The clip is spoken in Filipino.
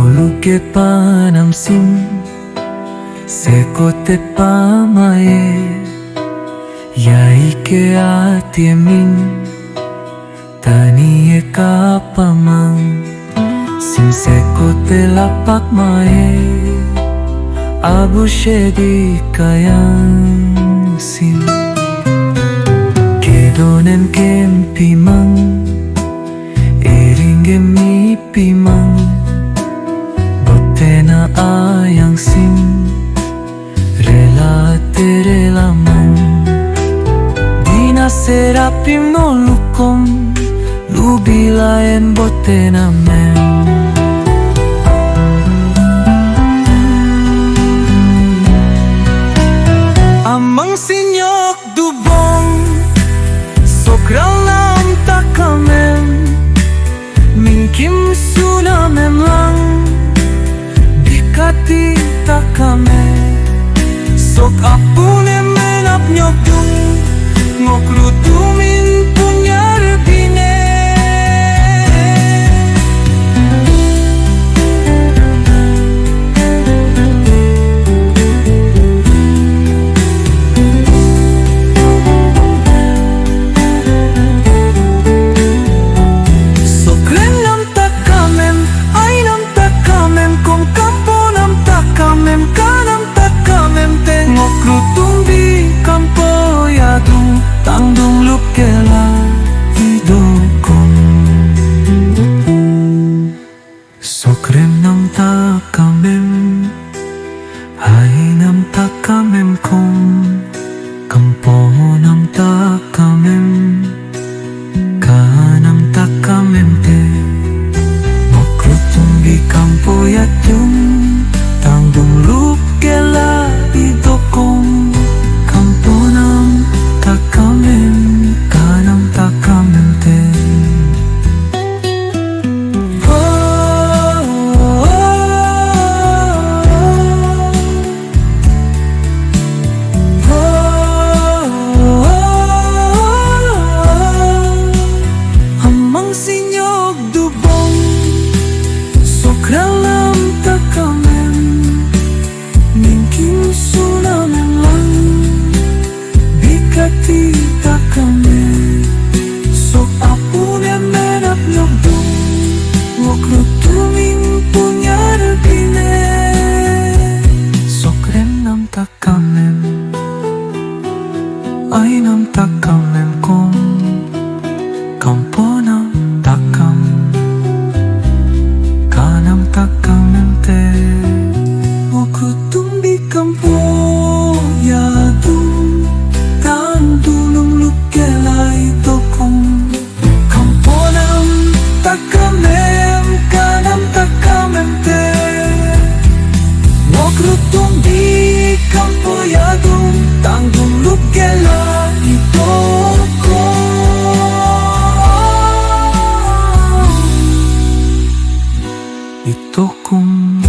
Ngoluke paanam Sékote paamaa Yai'ke emin Tani kaapa mang Sékote laapak abu Shédíke ayang Kedon kénpíí mang Eringem mípíí mang Bottena ayang rela mang Deena Sérapim nolukom Lubi layén bottenam Amang nyokdu bong ralnam takam Mingkím lang Bikati takam Sok apune menap nyokdu Ngok Rutummin punya rebine Sok ralnam takamem ayang takamem kong kamponam takamem kanam takamem te Ngok Rutum Bí tangdung lukela idokom Sokrem nam takamem Ainam takamem kom Kamponam takamem Kanam takamem te Ngok Rutum Bí tangdung lukela idokom Kamponam takamem kanam takamem te Amang nyokdu bong ralnam takamem Mingkím lang Bikati takame Sok apune menap nyokdu Ngok Rutummin punya rebine Sok ralnam takamem Ainam takamem kom Kamponam takam Kanam takamem te Ngok Rutum Bí takamem kanam takamem te Ngok Rutum Bí kampoyadum tangdung lukela itokom